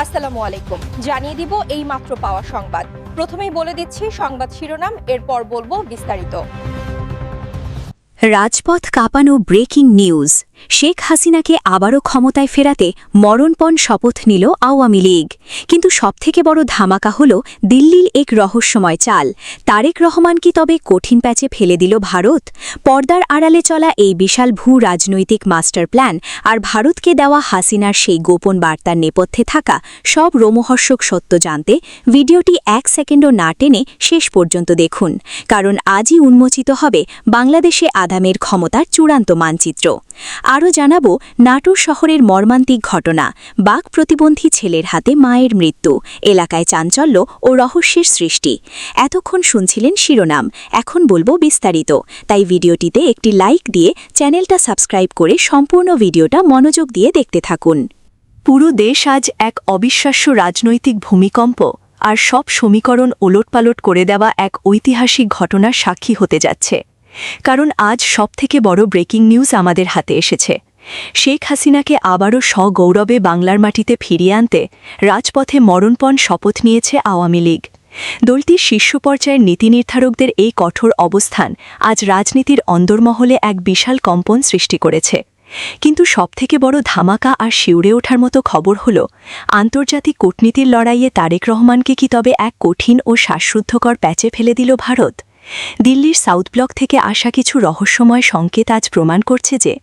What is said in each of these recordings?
আসসালামু আলাইকুম। জানিয়ে দিব এই মাত্র পাওয়া সংবাদ। প্রথমেই বলে দিচ্ছি সংবাদ শিরোনাম, এরপর বলবো বিস্তারিত। রাজপথ কাঁপানো ব্রেকিং নিউজ। শেখ হাসিনাকে আবারও ক্ষমতায় ফেরাতে মরণপণ শপথ নিল আওয়ামী লীগ। কিন্তু সবথেকে বড় ধামাকা হল দিল্লির এক রহস্যময় চাল। তারেক রহমান কি তবে কঠিন প্যাচে ফেলে দিল ভারত? পর্দার আড়ালে চলা এই বিশাল ভূ রাজনৈতিক মাস্টার প্ল্যান আর ভারতকে দেওয়া হাসিনার সেই গোপন বার্তার নেপথ্যে থাকা সব রোমহর্ষক সত্য জানতে ভিডিওটি 1 সেকেন্ডও না টেনে শেষ পর্যন্ত দেখুন, কারণ আজই উন্মোচিত হবে বাংলাদেশে আদামের ক্ষমতার চূড়ান্ত মানচিত্র। আরও জানাব নাটোর শহরের মর্মান্তিক ঘটনা, বাক প্রতিবন্ধী ছেলের হাতে মায়ের মৃত্যু, এলাকায় চাঞ্চল্য ও রহস্যের সৃষ্টি। এতক্ষণ শুনছিলেন শিরোনাম, এখন বলবো বিস্তারিত। তাই ভিডিওটিতে একটি লাইক দিয়ে চ্যানেলটা সাবস্ক্রাইব করে সম্পূর্ণ ভিডিওটা মনোযোগ দিয়ে দেখতে থাকুন। পুরো দেশ আজ এক অবিশ্বাস্য রাজনৈতিক ভূমিকম্প আর সব সমীকরণ ওলটপালট করে দেওয়া এক ঐতিহাসিক ঘটনার সাক্ষী হতে যাচ্ছে। কারণ আজ সবথেকে বড় ব্রেকিং নিউজ আমাদের হাতে এসেছে। শেখ হাসিনাকে আবারও সগৌরবে বাংলার মাটিতে ফিরিয়ে আনতে রাজপথে মরণপণ শপথ নিয়েছে আওয়ামী লীগ। দলটির শীর্ষ পর্যায়ের নীতি নির্ধারকদের এই কঠোর অবস্থান আজ রাজনীতির অন্দরমহলে এক বিশাল কম্পন সৃষ্টি করেছে। কিন্তু সবথেকে বড় ধামাকা আর শিউরে ওঠার মতো খবর হল, আন্তর্জাতিক কূটনীতির লড়াইয়ে তারেক রহমানকে কি তবে এক কঠিন ও শ্বাসরুদ্ধকর প্যাচে ফেলে দিল ভারত? দিল্লির সাউথ ব্লক থেকে আসা কিছু রহস্যময় সংকেত আজ প্রমাণ করছে যে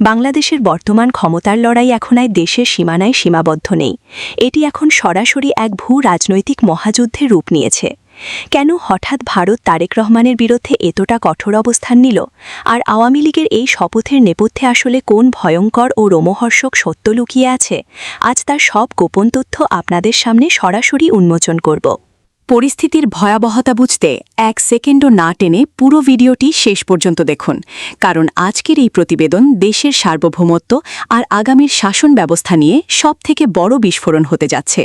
বাংলাদেশের বর্তমান ক্ষমতার লড়াই এখন আর দেশের সীমানায় সীমাবদ্ধ নেই। এটি এখন সরাসরি এক ভূ রাজনৈতিক মহাযুদ্ধের রূপ নিয়েছে। কেন হঠাৎ ভারত তারেক রহমানের বিরুদ্ধে এতটা কঠোর অবস্থান নিল? আর আওয়ামী লীগের এই শপথের নেপথ্যে আসলে কোন ভয়ঙ্কর ও রোমহর্ষক সত্য লুকিয়ে আছে? আজ তার সব গোপন তথ্য আপনাদের সামনে সরাসরি উন্মোচন করব। পরিস্থিতির ভয়াবহতা বুঝতে 1 সেকেন্ডও না টেনে পুরো ভিডিওটি শেষ পর্যন্ত দেখুন, কারণ আজকের এই প্রতিবেদন দেশের সার্বভৌমত্ব আর আগামীর শাসন ব্যবস্থা নিয়ে সবথেকে বড় বিস্ফোরণ হতে যাচ্ছে।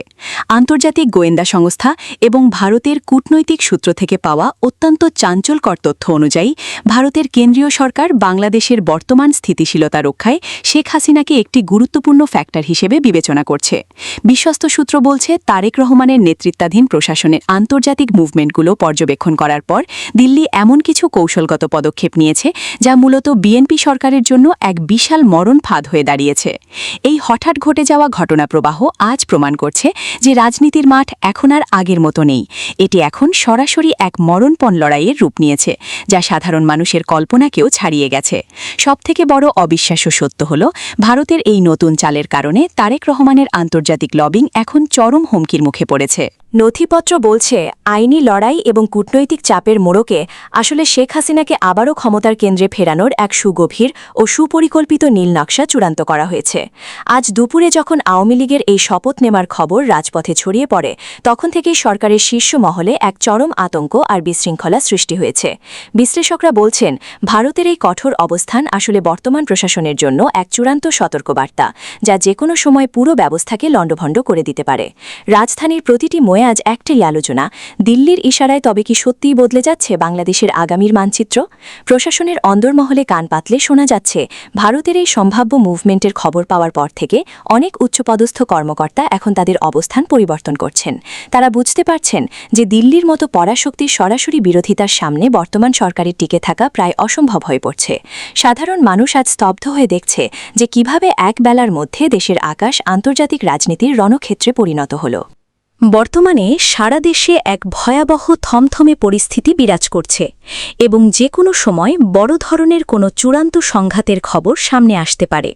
আন্তর্জাতিক গোয়েন্দা সংস্থা এবং ভারতের কূটনৈতিক সূত্র থেকে পাওয়া অত্যন্ত চাঞ্চল্যকর তথ্য অনুযায়ী ভারতের কেন্দ্রীয় সরকার বাংলাদেশের বর্তমান স্থিতিশীলতা রক্ষায় শেখ হাসিনাকে একটি গুরুত্বপূর্ণ ফ্যাক্টর হিসেবে বিবেচনা করছে। বিশ্বস্ত সূত্র বলছে, তারেক রহমানের নেতৃত্বাধীন প্রশাসনের আন্তর্জাতিক মুভমেন্টগুলো পর্যবেক্ষণ করার পর দিল্লি এমন কিছু কৌশলগত পদক্ষেপ নিয়েছে যা মূলত বিএনপি সরকারের জন্য এক বিশাল মরণ ফাঁদ হয়ে দাঁড়িয়েছে। এই হঠাৎ ঘটে যাওয়া ঘটনা প্রবাহ আজ প্রমাণ করছে যে রাজনীতির মাঠ এখন আর আগের মতো নেই। এটি এখন সরাসরি এক মরণপণ লড়াইয়ের রূপ নিয়েছে, যা সাধারণ মানুষের কল্পনাকেও ছাড়িয়ে গেছে। সবথেকে বড় অবিশ্বাস্য সত্য হল, ভারতের এই নতুন চালের কারণে তারেক রহমানের আন্তর্জাতিক লবিং এখন চরম হুমকির মুখে পড়েছে। নথিপত্র বলছে, আইনি লড়াই এবং কূটনৈতিক চাপের মোড়কে আসলে শেখ হাসিনাকে আবারও ক্ষমতার কেন্দ্রে ফেরানোর এক সুগভীর ও সুপরিকল্পিত নীল নকশা চূড়ান্ত করা হয়েছে। আজ দুপুরে যখন আওয়ামী লীগের এই শপথ নেওয়ার খবর রাজপথে ছড়িয়ে পড়ে, তখন থেকেই সরকারের শীর্ষ মহলে এক চরম আতঙ্ক আর বিশৃঙ্খলা সৃষ্টি হয়েছে। বিশ্লেষকরা বলছেন, ভারতের এই কঠোর অবস্থান আসলে বর্তমান প্রশাসনের জন্য এক চূড়ান্ত সতর্কবার্তা, যা যেকোনো সময় পুরো ব্যবস্থাকে লণ্ডভণ্ড করে দিতে পারে। রাজধানীর প্রতিটি আজ একটাই আলোচনা, দিল্লির ইশারায় তবে কি সত্যিই বদলে যাচ্ছে বাংলাদেশের আগামীর মানচিত্র? প্রশাসনের অন্দরমহলে কান পাতলে শোনা যাচ্ছে, ভারতের এই সম্ভাব্য মুভমেন্টের খবর পাওয়ার পর থেকে অনেক উচ্চপদস্থ কর্মকর্তা এখন তাদের অবস্থান পরিবর্তন করছেন। তারা বুঝতে পারছেন যে দিল্লির মতো পরাশক্তির সরাসরি বিরোধিতার সামনে বর্তমান সরকারের টিকে থাকা প্রায় অসম্ভব হয়ে পড়ছে। সাধারণ মানুষ আজ স্তব্ধ হয়ে দেখছে যে কিভাবে এক বেলার মধ্যে দেশের আকাশ আন্তর্জাতিক রাজনীতির রণক্ষেত্রে পরিণত হল। বর্তমানে সারা দেশে এক ভয়াবহ থমথমে পরিস্থিতি বিরাজ করছে এবং যে কোনো সময় বড় ধরনের কোনো চূড়ান্ত সংঘাতের খবর সামনে আসতে পারে।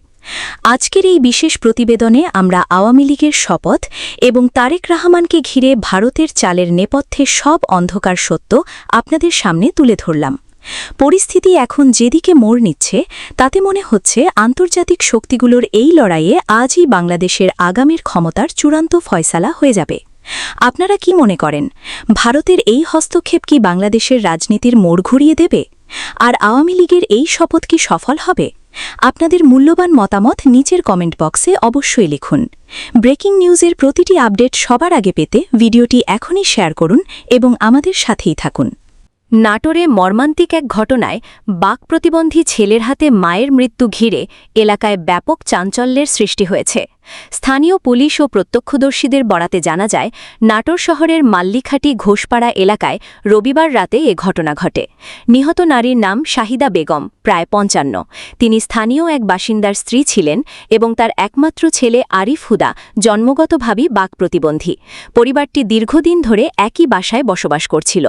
আজকের এই বিশেষ প্রতিবেদনে আমরা আওয়ামী লীগের শপথ এবং তারেক রহমানকে ঘিরে ভারতের চালের নেপথ্যে সব অন্ধকার সত্য আপনাদের সামনে তুলে ধরলাম। পরিস্থিতি এখন যেদিকে মোড় নিচ্ছে, তাতে মনে হচ্ছে আন্তর্জাতিক শক্তিগুলোর এই লড়াইয়ে আজই বাংলাদেশের আগামীর ক্ষমতার চূড়ান্ত ফয়সালা হয়ে যাবে। আপনারা কি মনে করেন, ভারতের এই হস্তক্ষেপ কি বাংলাদেশের রাজনীতির মোড় ঘুরিয়ে দেবে? আর আওয়ামী লীগের এই শপথ কি সফল হবে? আপনাদের মূল্যবান মতামত নিচের কমেন্ট বক্সে অবশ্যই লিখুন। ব্রেকিং নিউজের প্রতিটি আপডেট সবার আগে পেতে ভিডিওটি এখনই শেয়ার করুন এবং আমাদের সাথেই থাকুন। নাটোরে মর্মান্তিক এক ঘটনায় বাক প্রতিবন্ধী ছেলের হাতে মায়ের মৃত্যু ঘিরে এলাকায় ব্যাপক চাঞ্চল্যের সৃষ্টি হয়েছে। স্থানীয় পুলিশ ও প্রত্যক্ষদর্শীদের বরাতে জানা যায়, নাটোর শহরের মাল্লিখাটি ঘোষপাড়া এলাকায় রবিবার রাতে এ ঘটনা ঘটে। নিহত নারীর নাম শাহিদা বেগম, প্রায় ৫৫। তিনি স্থানীয় এক বাসিন্দার স্ত্রী ছিলেন এবং তার একমাত্র ছেলে আরিফ হুদা জন্মগতভাবেই বাক প্রতিবন্ধী। পরিবারটি দীর্ঘদিন ধরে একই বাসায় বসবাস করছিল।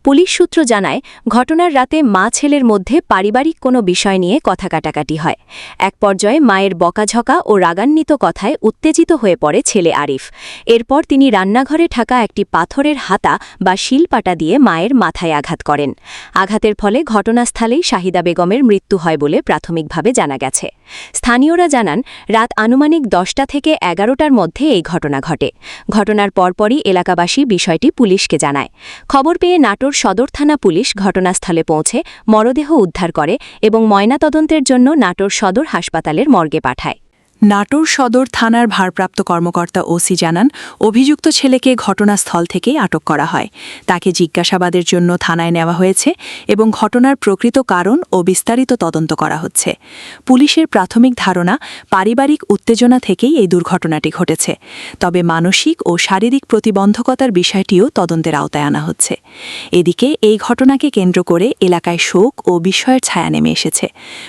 পুলিশ সূত্র জানায়, ঘটনার রাতে মা ছেলের মধ্যে পারিবারিক কোনো বিষয় নিয়ে কথা কাটাকাটি হয়। এক পর্যায়ে মায়ের বকাঝকা ও রাগান্বিত কথায় উত্তেজিত হয়ে পড়ে ছেলে আরিফ। এরপর তিনি রান্নাঘরে থাকা একটি পাথরের হাতা বা শিলপাটা দিয়ে মায়ের মাথায় আঘাত করেন। আঘাতের ফলে ঘটনাস্থলেই শাহিদা বেগমের মৃত্যু হয় বলে প্রাথমিকভাবে জানা গেছে। স্থানীয়রা জানান, রাত আনুমানিক ১০টা থেকে ১১টার মধ্যে এই ঘটনা ঘটে। ঘটনার পরপরই এলাকাবাসী বিষয়টি পুলিশকে জানায়। খবর পেয়ে নাটোর সদর থানা পুলিশ ঘটনাস্থলে পৌঁছে মরদেহ উদ্ধার করে এবং ময়নাতদন্তের জন্য নাটোর সদর হাসপাতালের মর্গে পাঠায়। নাটোর সদর থানার ভারপ্রাপ্ত কর্মকর্তা ওসি জানান, অভিযুক্ত ছেলেকে ঘটনাস্থল থেকেই আটক করা হয়। তাকে জিজ্ঞাসাবাদের জন্য থানায় নেওয়া হয়েছে এবং ঘটনার প্রকৃত কারণ ও বিস্তারিত তদন্ত করা হচ্ছে। পুলিশের প্রাথমিক ধারণা, পারিবারিক উত্তেজনা থেকেই এই দুর্ঘটনাটি ঘটেছে। তবে মানসিক ও শারীরিক প্রতিবন্ধকতার বিষয়টিও তদন্তের আওতায় আনা হচ্ছে। এদিকে এই ঘটনাকে কেন্দ্র করে এলাকায় শোক ও বিস্ময়ের ছায়া নেমে এসেছে।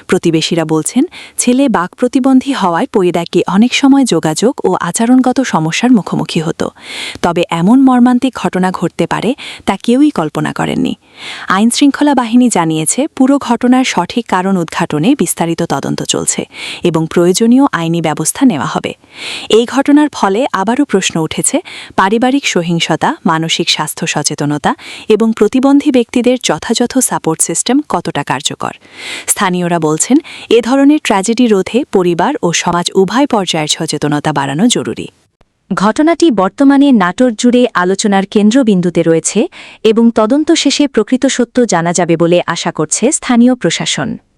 প্রতিবেশীরা বলছেন, ছেলে বাক প্রতিবন্ধী হওয়ায় পরিবারটি অনেক সময় যোগাযোগ ও আচরণগত সমস্যার মুখোমুখি হতো। তবে এমন মর্মান্তিক ঘটনা ঘটতে পারে তা কেউই কল্পনা করেননি। আইনশৃঙ্খলা বাহিনী জানিয়েছে, পুরো ঘটনার সঠিক কারণ উদ্ঘাটনে বিস্তারিত তদন্ত চলছে এবং প্রয়োজনীয় আইনি ব্যবস্থা নেওয়া হবে। এই ঘটনার ফলে আবারও প্রশ্ন উঠেছে, পারিবারিক সহিংসতা, মানসিক স্বাস্থ্য সচেতনতা এবং প্রতিবন্ধী ব্যক্তিদের যথাযথ সাপোর্ট সিস্টেম কতটা কার্যকর। স্থানীয়রা বলছেন, এ ধরনের ট্র্যাজেডি রোধে পরিবার ও সমাজ উভয় পর্যায়ের সচেতনতা বাড়ানো জরুরি। ঘটনাটি বর্তমানে নাটোর জুড়ে আলোচনার কেন্দ্রবিন্দুতে রয়েছে এবং তদন্ত শেষে প্রকৃত সত্য জানা যাবে বলে আশা করছে স্থানীয় প্রশাসন।